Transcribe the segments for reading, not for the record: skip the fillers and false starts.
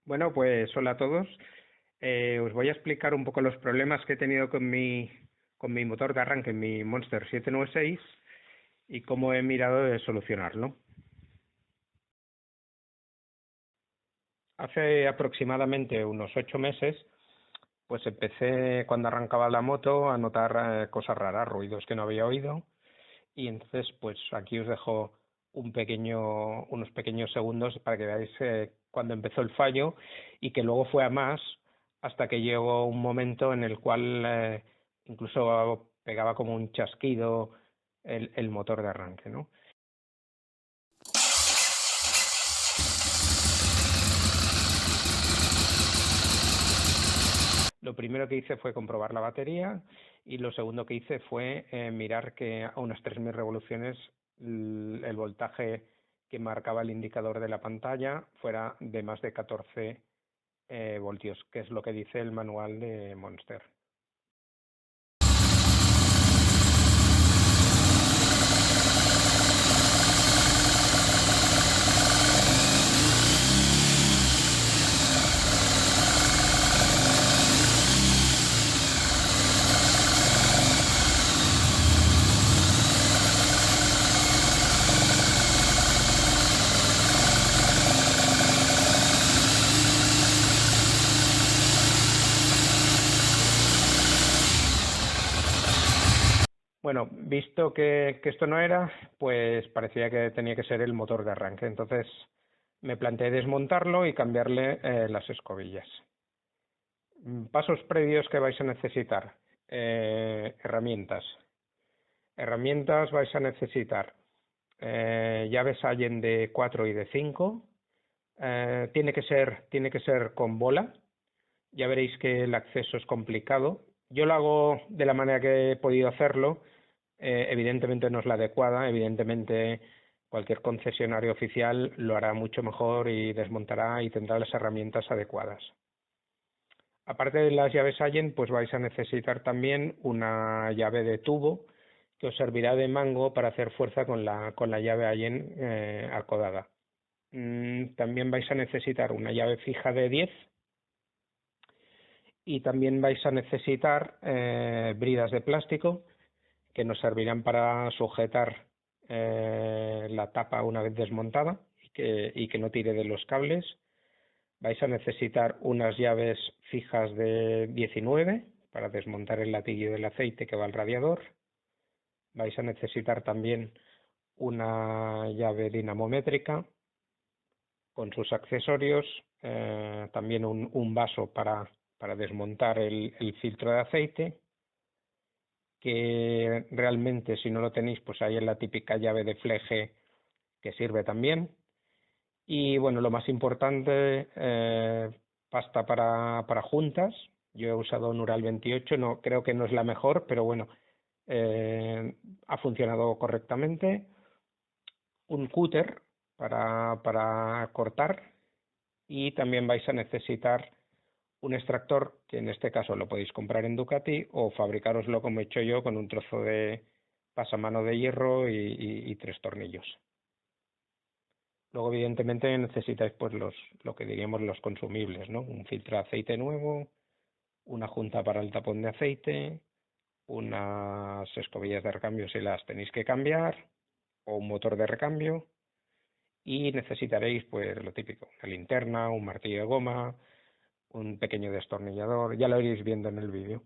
Bueno, pues hola a todos. Os voy a explicar un poco los problemas que he tenido con mi motor de arranque, mi Monster 796, y cómo he mirado de solucionarlo. Hace aproximadamente unos 8 meses, pues empecé cuando arrancaba la moto a notar cosas raras, ruidos que no había oído, y entonces pues aquí os dejo unos pequeños segundos para que veáis cuando empezó el fallo y que luego fue a más hasta que llegó un momento en el cual incluso pegaba como un chasquido el motor de arranque, ¿no? Lo primero que hice fue comprobar la batería y lo segundo que hice fue mirar que a unas 3.000 revoluciones el voltaje que marcaba el indicador de la pantalla fuera de más de 14 voltios, que es lo que dice el manual de Monster. Bueno, visto que esto no era, pues parecía que tenía que ser el motor de arranque. Entonces me planteé desmontarlo y cambiarle las escobillas. Pasos previos que vais a necesitar. Herramientas. Herramientas vais a necesitar llaves Allen de 4 y de 5. Tiene que ser con bola. Ya veréis que el acceso es complicado. Yo lo hago de la manera que he podido hacerlo. Evidentemente no es la adecuada. Evidentemente cualquier concesionario oficial lo hará mucho mejor y desmontará y tendrá las herramientas adecuadas. Aparte de las llaves Allen, pues vais a necesitar también una llave de tubo que os servirá de mango para hacer fuerza con la llave Allen arcodada. También vais a necesitar una llave fija de 10 y también vais a necesitar bridas de plástico que nos servirán para sujetar la tapa una vez desmontada y que no tire de los cables. Vais a necesitar unas llaves fijas de 19 para desmontar el latillo del aceite que va al radiador. Vais a necesitar también una llave dinamométrica con sus accesorios, también un vaso para desmontar el filtro de aceite, que realmente si no lo tenéis pues ahí es la típica llave de fleje que sirve también. Y bueno, lo más importante, pasta para juntas. Yo he usado Nural 28, no, creo que no es la mejor, pero bueno, ha funcionado correctamente. Un cúter para cortar y también vais a necesitar un extractor, que en este caso lo podéis comprar en Ducati o fabricaroslo como he hecho yo con un trozo de pasamano de hierro y 3 tornillos. Luego, evidentemente, necesitáis pues lo que diríamos los consumibles, ¿no? Un filtro de aceite nuevo, una junta para el tapón de aceite, unas escobillas de recambio si las tenéis que cambiar, o un motor de recambio, y necesitaréis pues lo típico, una linterna, un martillo de goma, un pequeño destornillador, ya lo iréis viendo en el vídeo.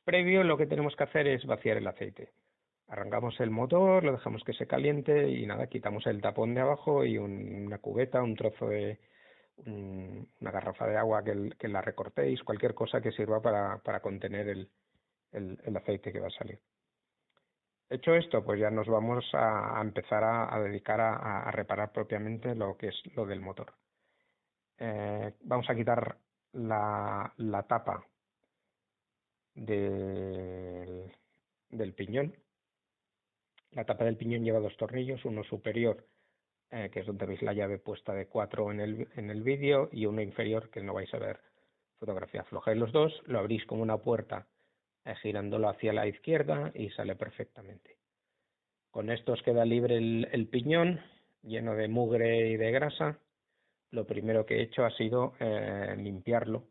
Previo lo que tenemos que hacer es vaciar el aceite. Arrancamos el motor, lo dejamos que se caliente y nada, quitamos el tapón de abajo y una cubeta, un trozo de una garrafa de agua que la recortéis, cualquier cosa que sirva para contener el aceite que va a salir. Hecho esto, pues ya nos vamos a empezar a dedicar a reparar propiamente lo que es lo del motor. Vamos a quitar la tapa del piñón. La tapa del piñón lleva 2 tornillos, uno superior, que es donde veis la llave puesta de 4 en el vídeo, y uno inferior que no vais a ver fotografía. Aflojáis los dos, lo abrís como una puerta girándolo hacia la izquierda y sale perfectamente. Con esto os queda libre el piñón, lleno de mugre y de grasa. Lo primero que he hecho ha sido limpiarlo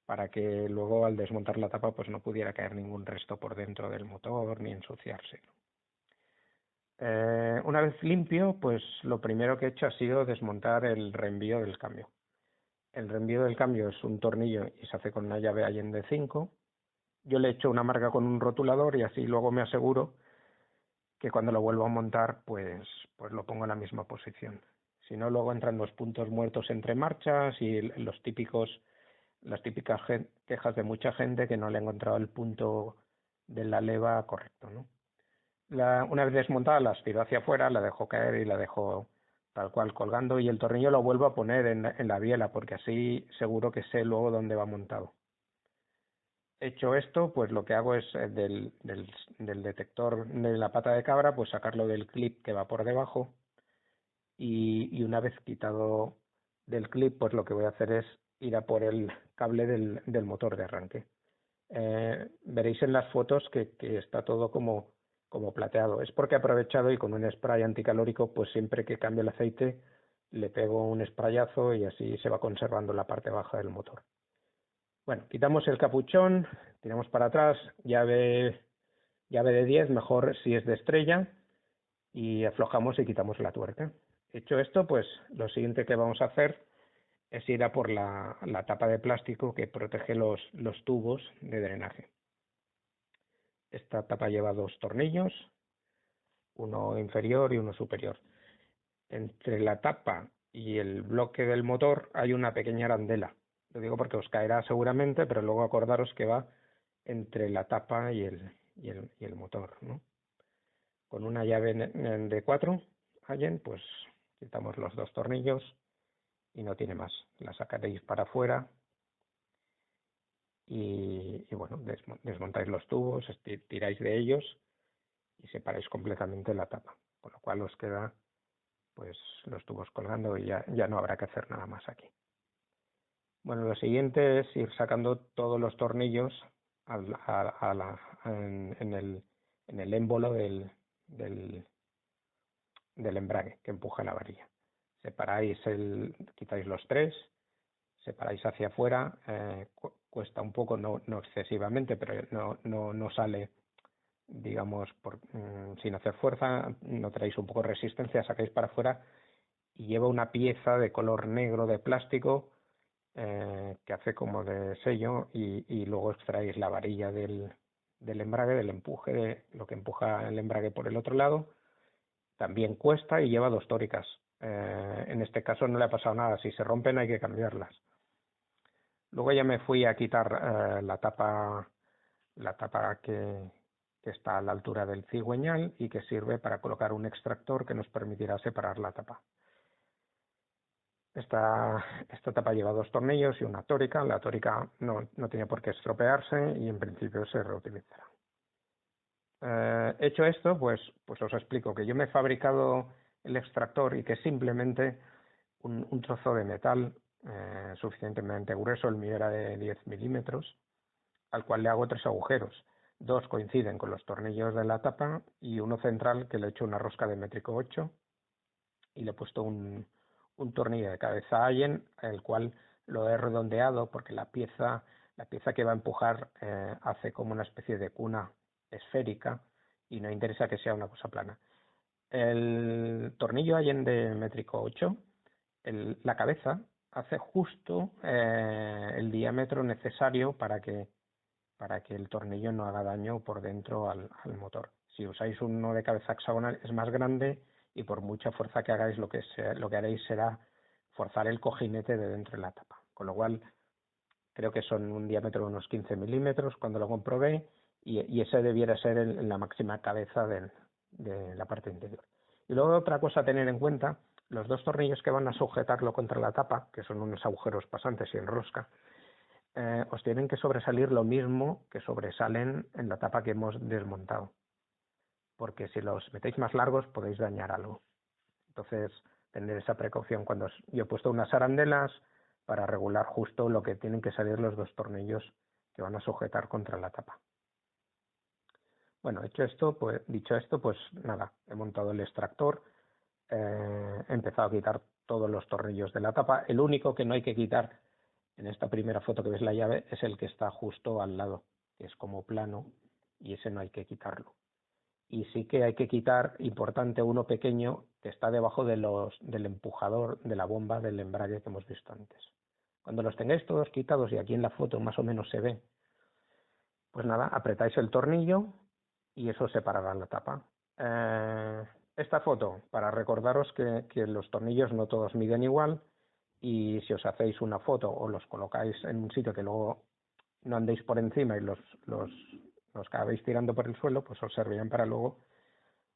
para que luego al desmontar la tapa pues no pudiera caer ningún resto por dentro del motor ni ensuciarse. Una vez limpio, pues lo primero que he hecho ha sido desmontar el reenvío del cambio. El reenvío del cambio es un tornillo y se hace con una llave Allen de 5. Yo le echo una marca con un rotulador y así luego me aseguro que cuando lo vuelvo a montar pues lo pongo en la misma posición. Si no, luego entran los puntos muertos entre marchas y las típicas quejas de mucha gente que no le ha encontrado el punto de la leva correcto, ¿no? Una vez desmontada la tiro hacia afuera, la dejo caer y la dejo tal cual colgando y el tornillo lo vuelvo a poner en la biela porque así seguro que sé luego dónde va montado. Hecho esto, pues lo que hago es del detector de la pata de cabra, pues sacarlo del clip que va por debajo y una vez quitado del clip, pues lo que voy a hacer es ir a por el cable del motor de arranque. Veréis en las fotos que está todo como plateado. Es porque he aprovechado y con un spray anticalórico, pues siempre que cambio el aceite le pego un sprayazo y así se va conservando la parte baja del motor. Bueno, quitamos el capuchón, tiramos para atrás, llave de 10, mejor si es de estrella, y aflojamos y quitamos la tuerca. Hecho esto, pues lo siguiente que vamos a hacer es ir a por la tapa de plástico que protege los tubos de drenaje. Esta tapa lleva 2 tornillos, uno inferior y uno superior. Entre la tapa y el bloque del motor hay una pequeña arandela. Lo digo porque os caerá seguramente, pero luego acordaros que va entre la tapa y el motor, ¿no? Con una llave de 4 Allen, pues quitamos los 2 tornillos y no tiene más. La sacaréis para afuera y bueno, desmontáis los tubos, tiráis de ellos y separáis completamente la tapa, con lo cual os queda pues los tubos colgando y ya no habrá que hacer nada más aquí. Bueno, lo siguiente es ir sacando todos los tornillos en el émbolo del embrague que empuja la varilla. Quitáis los 3, separáis hacia afuera, cuesta un poco, no excesivamente, pero no sale, digamos, sin hacer fuerza, no traéis un poco de resistencia, sacáis para afuera y lleva una pieza de color negro de plástico que hace como de sello y luego extraéis la varilla del embrague, del empuje, de lo que empuja el embrague por el otro lado. También cuesta y lleva 2 tóricas. En este caso no le ha pasado nada, si se rompen hay que cambiarlas. Luego ya me fui a quitar la tapa que está a la altura del cigüeñal y que sirve para colocar un extractor que nos permitirá separar la tapa. Esta tapa lleva 2 tornillos y una tórica. La tórica no tiene por qué estropearse y en principio se reutilizará. Hecho esto, pues os explico que yo me he fabricado el extractor y que simplemente un trozo de metal suficientemente grueso, el mío era de 10 milímetros, al cual le hago 3 agujeros. 2 coinciden con los tornillos de la tapa y uno central que le he hecho una rosca de métrico 8 y le he puesto un tornillo de cabeza Allen, el cual lo he redondeado porque la pieza que va a empujar hace como una especie de cuna esférica y no interesa que sea una cosa plana. El tornillo Allen de métrico 8, la cabeza hace justo el diámetro necesario para que el tornillo no haga daño por dentro al motor. Si usáis uno de cabeza hexagonal es más grande y por mucha fuerza que hagáis lo que haréis será forzar el cojinete de dentro de la tapa. Con lo cual creo que son un diámetro de unos 15 milímetros cuando lo comprobé y ese debiera ser la máxima cabeza de la parte interior. Y luego otra cosa a tener en cuenta, los 2 tornillos que van a sujetarlo contra la tapa, que son unos agujeros pasantes y en rosca, os tienen que sobresalir lo mismo que sobresalen en la tapa que hemos desmontado, porque si los metéis más largos podéis dañar algo. Entonces, tener esa precaución. Yo he puesto unas arandelas para regular justo lo que tienen que salir los 2 tornillos que van a sujetar contra la tapa. Bueno, dicho esto, pues nada, he montado el extractor, he empezado a quitar todos los tornillos de la tapa. El único que no hay que quitar en esta primera foto que ves la llave es el que está justo al lado, que es como plano, y ese no hay que quitarlo. Y sí que hay que quitar, importante, uno pequeño que está debajo del empujador de la bomba del embrague que hemos visto antes. Cuando los tengáis todos quitados, y aquí en la foto más o menos se ve, pues nada, apretáis el tornillo y eso separará la tapa. Esta foto, para recordaros que los tornillos no todos miden igual, y si os hacéis una foto o los colocáis en un sitio que luego no andéis por encima y los acabéis tirando por el suelo, pues os servirán para luego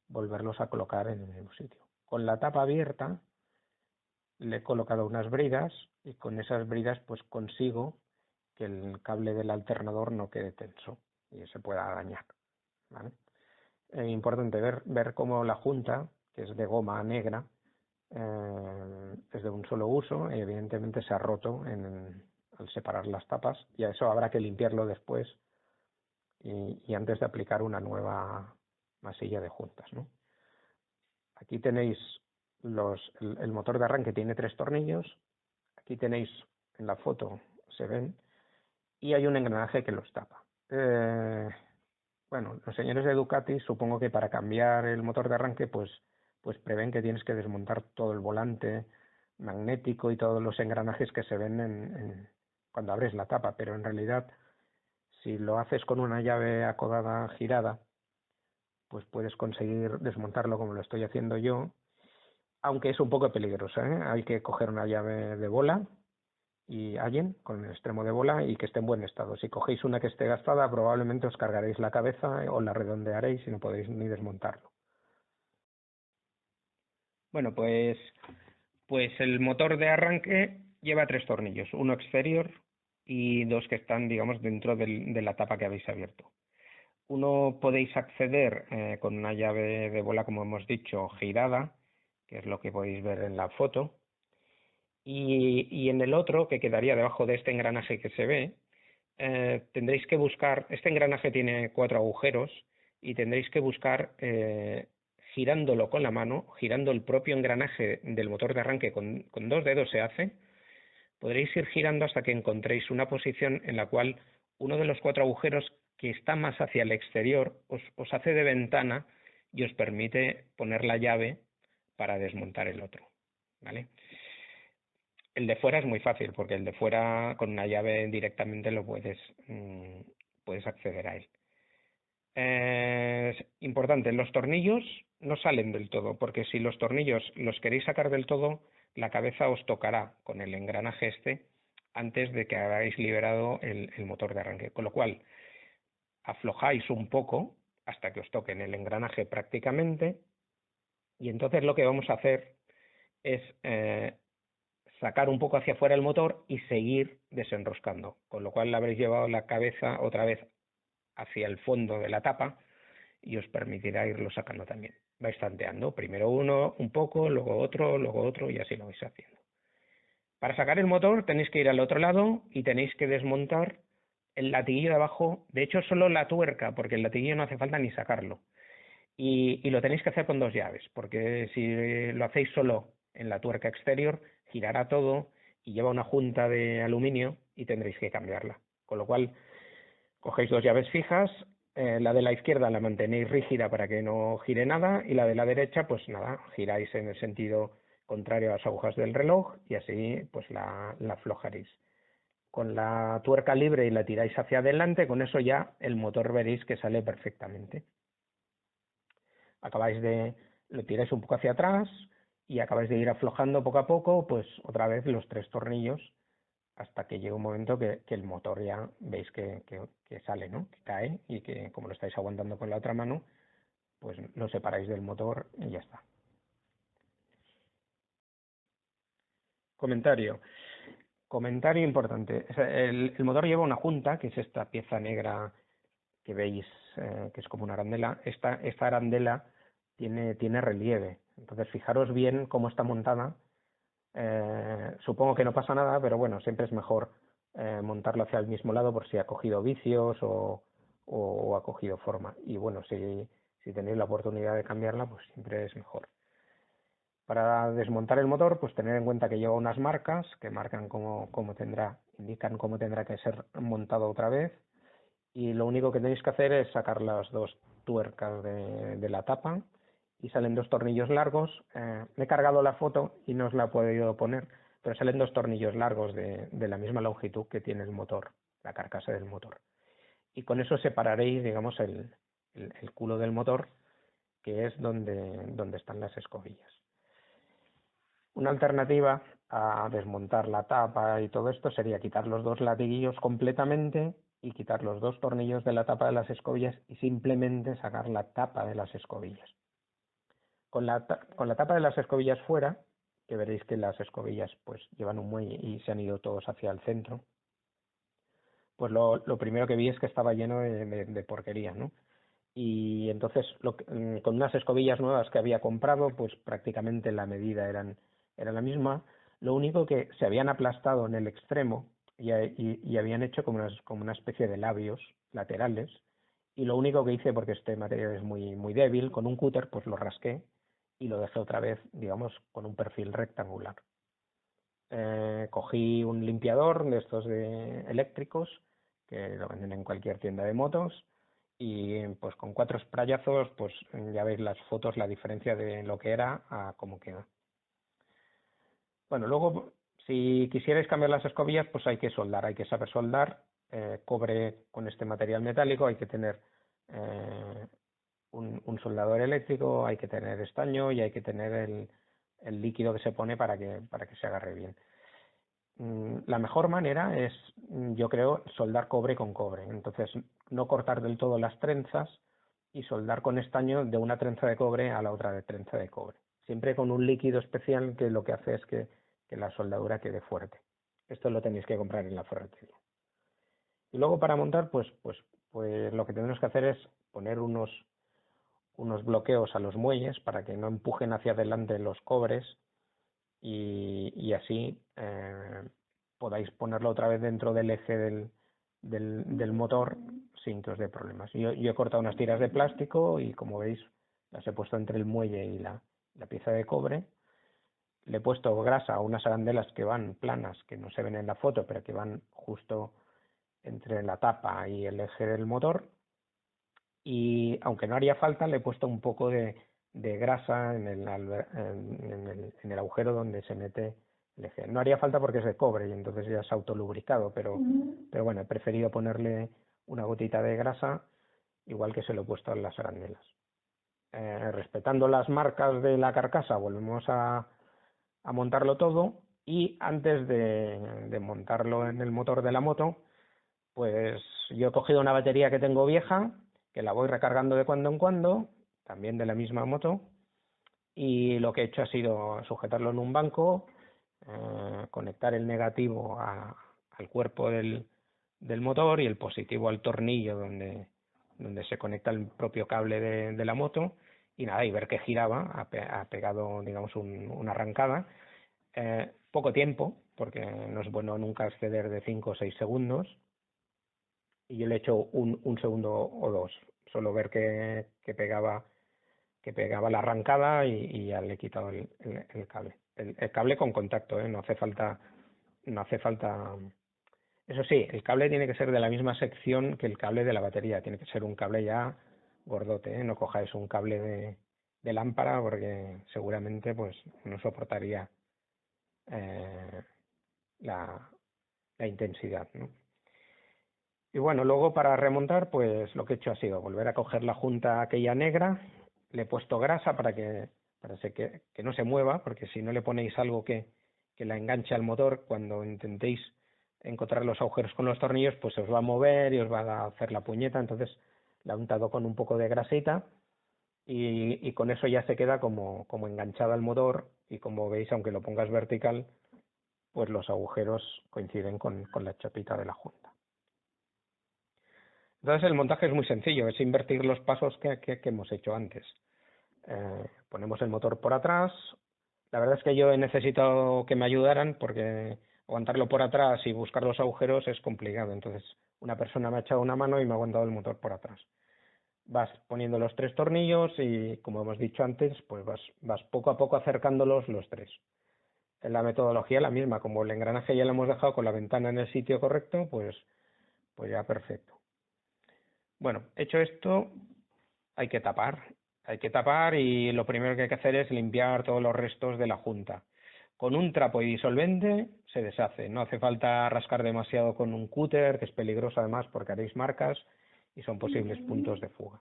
volverlos a colocar en el mismo sitio. Con la tapa abierta le he colocado unas bridas y con esas bridas pues consigo que el cable del alternador no quede tenso y se pueda dañar, ¿vale? Importante ver cómo la junta, que es de goma negra, es de un solo uso y evidentemente se ha roto al separar las tapas, y a eso habrá que limpiarlo después y antes de aplicar una nueva masilla de juntas, ¿no? Aquí tenéis el motor de arranque, tiene 3 tornillos, aquí tenéis en la foto, se ven, y hay un engranaje que los tapa. Bueno, los señores de Ducati, supongo que para cambiar el motor de arranque, pues prevén que tienes que desmontar todo el volante magnético y todos los engranajes que se ven cuando abres la tapa, pero en realidad, si lo haces con una llave acodada girada, pues puedes conseguir desmontarlo como lo estoy haciendo yo, aunque es un poco peligroso, ¿eh? Hay que coger una llave de bola y Allen con el extremo de bola y que esté en buen estado. Si cogéis una que esté gastada, probablemente os cargaréis la cabeza o la redondearéis y no podéis ni desmontarlo. Bueno, pues el motor de arranque lleva 3 tornillos, uno exterior y 2 que están, digamos, dentro de la tapa que habéis abierto. Uno podéis acceder con una llave de bola, como hemos dicho, girada, que es lo que podéis ver en la foto. Y en el otro, que quedaría debajo de este engranaje que se ve, tendréis que buscar, este engranaje tiene 4 agujeros y tendréis que buscar, girándolo con la mano, girando el propio engranaje del motor de arranque con 2 dedos se hace, podréis ir girando hasta que encontréis una posición en la cual uno de los 4 agujeros que está más hacia el exterior os hace de ventana y os permite poner la llave para desmontar el otro, ¿vale? El de fuera es muy fácil, porque el de fuera con una llave directamente lo puedes acceder a él. Es importante, los tornillos no salen del todo, porque si los tornillos los queréis sacar del todo, la cabeza os tocará con el engranaje este antes de que hagáis liberado el motor de arranque. Con lo cual, aflojáis un poco hasta que os toquen el engranaje prácticamente, y entonces lo que vamos a hacer es sacar un poco hacia afuera el motor y seguir desenroscando, con lo cual le habréis llevado la cabeza otra vez hacia el fondo de la tapa y os permitirá irlo sacando también. Vais tanteando, primero uno un poco, luego otro y así lo vais haciendo. Para sacar el motor tenéis que ir al otro lado y tenéis que desmontar el latiguillo de abajo, de hecho solo la tuerca, porque el latiguillo no hace falta ni sacarlo. Y lo tenéis que hacer con 2 llaves, porque si lo hacéis solo en la tuerca exterior, girará todo y lleva una junta de aluminio y tendréis que cambiarla. Con lo cual, cogéis 2 llaves fijas, la de la izquierda la mantenéis rígida para que no gire nada y la de la derecha, pues nada, giráis en el sentido contrario a las agujas del reloj y así pues la aflojaréis. Con la tuerca libre y la tiráis hacia adelante, con eso ya el motor veréis que sale perfectamente. Lo tiráis un poco hacia atrás y acabáis de ir aflojando poco a poco, pues otra vez los 3 tornillos hasta que llega un momento que el motor ya veis que sale, ¿no? Que cae y que como lo estáis aguantando con la otra mano, pues lo separáis del motor y ya está. Comentario importante. El motor lleva una junta, que es esta pieza negra que veis, que es como una arandela. Esta arandela tiene relieve. Entonces fijaros bien cómo está montada. Supongo que no pasa nada, pero bueno, siempre es mejor montarlo hacia el mismo lado por si ha cogido vicios o o ha cogido forma. Y bueno, si tenéis la oportunidad de cambiarla, pues siempre es mejor. Para desmontar el motor, pues tener en cuenta que lleva unas marcas que marcan indican cómo tendrá que ser montado otra vez. Y lo único que tenéis que hacer es sacar las dos tuercas de la tapa y salen dos tornillos largos. Me he cargado la foto y no os la he podido poner, pero salen dos tornillos largos de la misma longitud que tiene el motor, la carcasa del motor. Y con eso separaréis, digamos, el culo del motor, que es donde están las escobillas. Una alternativa a desmontar la tapa y todo esto sería quitar los dos latiguillos completamente y quitar los dos tornillos de la tapa de las escobillas y simplemente sacar la tapa de las escobillas. Con la tapa de las escobillas fuera, que veréis que las escobillas pues llevan un muelle y se han ido todos hacia el centro, pues lo primero que vi es que estaba lleno de porquería, ¿no? Y entonces con unas escobillas nuevas que había comprado, pues prácticamente la medida era la misma. Lo único que se habían aplastado en el extremo y habían hecho como una especie de labios laterales. Y lo único que hice, porque este material es muy débil, con un cúter pues lo rasqué y lo dejé otra vez, digamos, con un perfil rectangular. Cogí un limpiador de estos eléctricos, que lo venden en cualquier tienda de motos, y pues con 4 sprayazos pues ya veis las fotos, la diferencia de lo que era a cómo queda. Bueno, luego si quisierais cambiar las escobillas pues hay que soldar, hay que saber soldar. Cobre con este material metálico, hay que tener un soldador eléctrico, hay que tener estaño y hay que tener el líquido que se pone para que se agarre bien. La mejor manera es, yo creo, soldar cobre con cobre. Entonces, no cortar del todo las trenzas y soldar con estaño de una trenza de cobre a la otra trenza de cobre. Siempre con un líquido especial que lo que hace es que la soldadura quede fuerte. Esto lo tenéis que comprar en la ferretería. Y luego para montar, pues lo que tenemos que hacer es poner unos bloqueos a los muelles para que no empujen hacia adelante los cobres y así podáis ponerlo otra vez dentro del eje del motor sin que os dé problemas. Yo he cortado unas tiras de plástico y como veis las he puesto entre el muelle y la pieza de cobre. Le he puesto grasa a unas arandelas que van planas, que no se ven en la foto, pero que van justo entre la tapa y el eje del motor. Y aunque no haría falta, le he puesto un poco de grasa en el agujero donde se mete el eje. No haría falta porque es de cobre y entonces ya es autolubricado, pero bueno, he preferido ponerle una gotita de grasa, igual que se lo he puesto en las arandelas. Respetando las marcas de la carcasa, volvemos a montarlo todo y antes de montarlo en el motor de la moto, pues yo he cogido una batería que tengo vieja, que la voy recargando de cuando en cuando, también de la misma moto, y lo que he hecho ha sido sujetarlo en un banco, conectar el negativo al cuerpo del motor y el positivo al tornillo donde se conecta el propio cable de la moto, y nada, y ver que giraba, ha pegado, digamos, una arrancada. Poco tiempo, porque no es bueno nunca exceder de 5 o 6 segundos, y yo le he hecho un segundo o dos, solo ver que pegaba la arrancada y ya le he quitado el cable. El cable con contacto, no hace falta. Eso sí, el cable tiene que ser de la misma sección que el cable de la batería, tiene que ser un cable ya gordote, no cojáis un cable de lámpara porque seguramente pues no soportaría la intensidad, ¿no? Y bueno, luego para remontar, pues lo que he hecho ha sido volver a coger la junta aquella negra, le he puesto grasa para que no se mueva, porque si no le ponéis algo que la enganche al motor, cuando intentéis encontrar los agujeros con los tornillos, pues se os va a mover y os va a hacer la puñeta. Entonces la he untado con un poco de grasita y con eso ya se queda como enganchada al motor, y como veis, aunque lo pongas vertical, pues los agujeros coinciden con la chapita de la junta. Entonces el montaje es muy sencillo, es invertir los pasos que hemos hecho antes. Ponemos el motor por atrás. La verdad es que yo he necesitado que me ayudaran porque aguantarlo por atrás y buscar los agujeros es complicado. Entonces, una persona me ha echado una mano y me ha aguantado el motor por atrás. Vas poniendo los 3 tornillos y, como hemos dicho antes, pues vas poco a poco acercándolos los 3. La metodología es la misma, como el engranaje ya lo hemos dejado con la ventana en el sitio correcto, pues ya perfecto. Bueno, hecho esto, hay que tapar y lo primero que hay que hacer es limpiar todos los restos de la junta. Con un trapo y disolvente se deshace, no hace falta rascar demasiado con un cúter, que es peligroso además porque haréis marcas y son posibles puntos de fuga.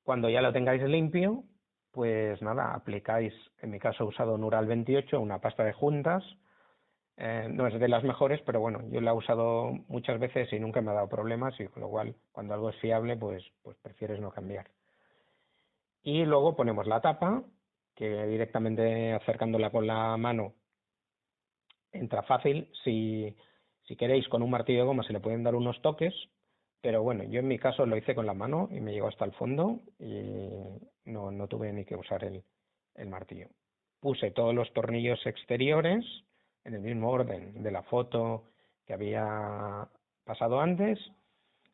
Cuando ya lo tengáis limpio, pues nada, aplicáis, en mi caso he usado Nural 28, una pasta de juntas. No es de las mejores, pero bueno, yo la he usado muchas veces y nunca me ha dado problemas, y con lo cual cuando algo es fiable, pues prefieres no cambiar. Y luego ponemos la tapa, que directamente acercándola con la mano entra fácil. Si queréis, con un martillo de goma se le pueden dar unos toques, pero bueno, yo en mi caso lo hice con la mano y me llegó hasta el fondo y no tuve ni que usar el martillo. Puse todos los tornillos exteriores en el mismo orden de la foto que había pasado antes,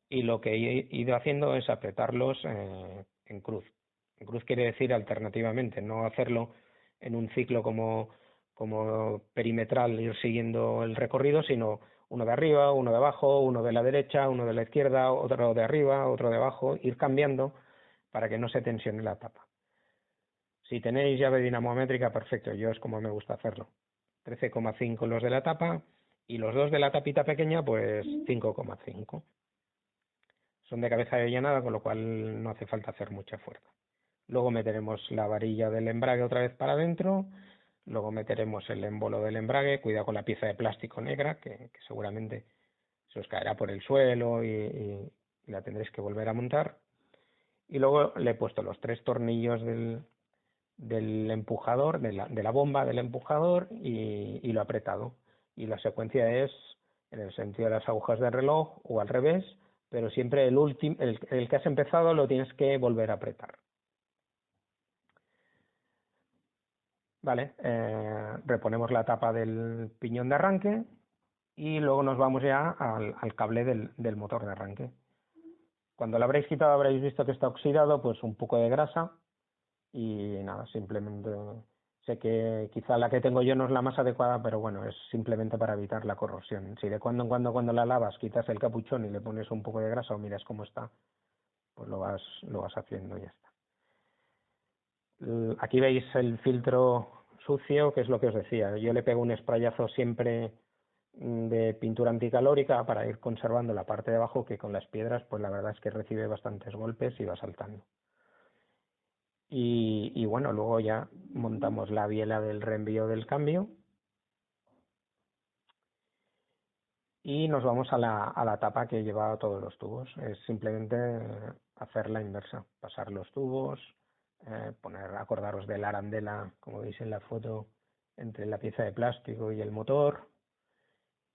y lo que he ido haciendo es apretarlos en cruz. En cruz quiere decir alternativamente, no hacerlo en un ciclo como perimetral, ir siguiendo el recorrido, sino uno de arriba, uno de abajo, uno de la derecha, uno de la izquierda, otro de arriba, otro de abajo, ir cambiando para que no se tensione la tapa. Si tenéis llave dinamométrica, perfecto, yo es como me gusta hacerlo. 13,5 los de la tapa y los dos de la tapita pequeña, pues 5,5. Son de cabeza de llanada, con lo cual no hace falta hacer mucha fuerza. Luego meteremos la varilla del embrague otra vez para adentro, luego meteremos el émbolo del embrague, cuidado con la pieza de plástico negra, que seguramente se os caerá por el suelo y la tendréis que volver a montar. Y luego le he puesto los 3 tornillos del empujador, de la bomba del empujador, y lo he apretado. Y la secuencia es en el sentido de las agujas del reloj o al revés, pero siempre el que has empezado lo tienes que volver a apretar. Vale, reponemos la tapa del piñón de arranque y luego nos vamos ya al cable del motor de arranque. Cuando lo habréis quitado habréis visto que está oxidado, pues un poco de grasa y nada, simplemente sé que quizá la que tengo yo no es la más adecuada, pero bueno, es simplemente para evitar la corrosión. Si de cuando en cuando la lavas quitas el capuchón y le pones un poco de grasa o miras cómo está, pues lo vas haciendo y ya está. Aquí veis el filtro sucio, que es lo que os decía. Yo le pego un sprayazo siempre de pintura anticalórica para ir conservando la parte de abajo, que con las piedras pues la verdad es que recibe bastantes golpes y va saltando. Y bueno, luego ya montamos la biela del reenvío del cambio y nos vamos a la tapa que lleva todos los tubos. Es simplemente hacer la inversa, pasar los tubos, acordaros de la arandela, como veis en la foto, entre la pieza de plástico y el motor,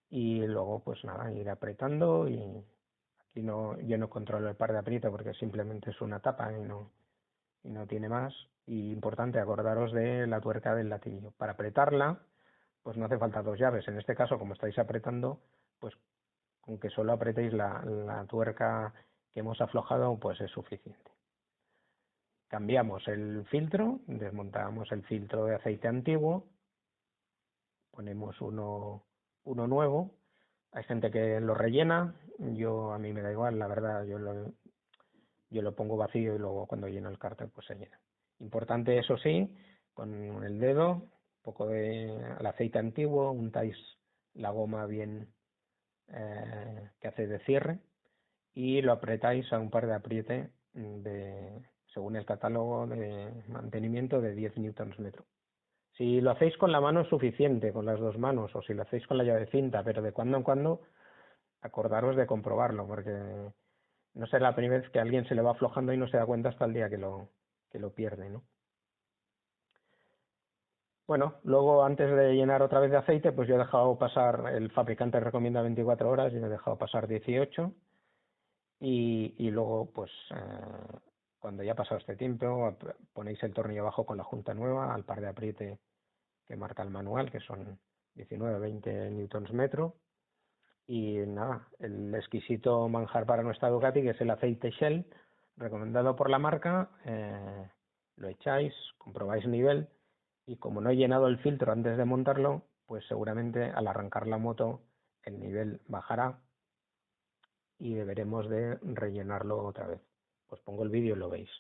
y luego pues nada, ir apretando. Y aquí yo no controlo el par de aprieta porque simplemente es una tapa y no tiene más. Y importante, acordaros de la tuerca del latillo. Para apretarla, pues no hace falta 2 llaves. En este caso, como estáis apretando, pues con que solo apretéis la tuerca que hemos aflojado, pues es suficiente. Cambiamos el filtro, desmontamos el filtro de aceite antiguo, ponemos uno nuevo. Hay gente que lo rellena, a mí me da igual, la verdad, yo lo pongo vacío y luego cuando lleno el cárter pues se llena. Importante, eso sí, con el dedo, un poco al aceite antiguo, untáis la goma bien que hace de cierre y lo apretáis a un par de apriete según el catálogo de mantenimiento, de 10 newtons metro. Si lo hacéis con la mano es suficiente, con las 2 manos, o si lo hacéis con la llave de cinta, pero de cuando en cuando acordaros de comprobarlo, porque no será la primera vez que a alguien se le va aflojando y no se da cuenta hasta el día que lo pierde, ¿no? Bueno, luego antes de llenar otra vez de aceite, pues yo he dejado pasar, el fabricante recomienda 24 horas, yo he dejado pasar 18, y luego pues cuando ya ha pasado este tiempo ponéis el tornillo abajo con la junta nueva al par de apriete que marca el manual, que son 19-20 newtons metro. Y nada, el exquisito manjar para nuestra Ducati, que es el aceite Shell, recomendado por la marca. Lo echáis, comprobáis nivel, y como no he llenado el filtro antes de montarlo, pues seguramente al arrancar la moto el nivel bajará y deberemos de rellenarlo otra vez. Os pongo el vídeo y lo veis.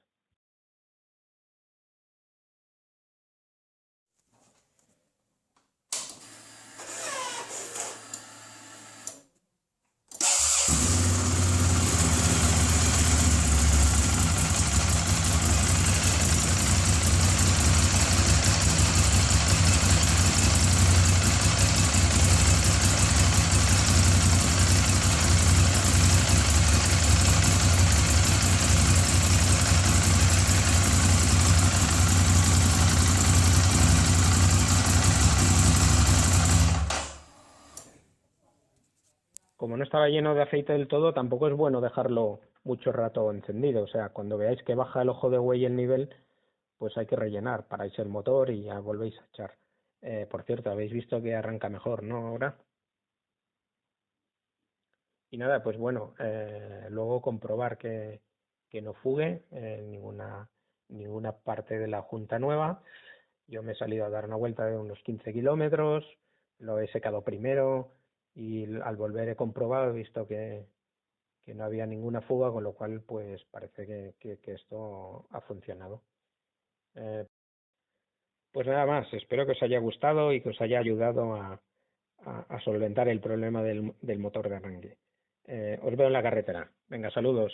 Como no estaba lleno de aceite del todo, tampoco es bueno dejarlo mucho rato encendido. O sea, cuando veáis que baja el ojo de buey el nivel, pues hay que rellenar, paráis el motor y ya volvéis a echar. Por cierto, habéis visto que arranca mejor, ¿no? Ahora. Y nada, pues bueno, luego comprobar que no fugue ninguna parte de la junta nueva. Yo me he salido a dar una vuelta de unos 15 kilómetros, lo he secado primero y al volver he comprobado, he visto que no había ninguna fuga, con lo cual pues parece que esto ha funcionado. Pues nada más, espero que os haya gustado y que os haya ayudado a solventar el problema del motor de arranque. Os veo en la carretera. Venga, saludos.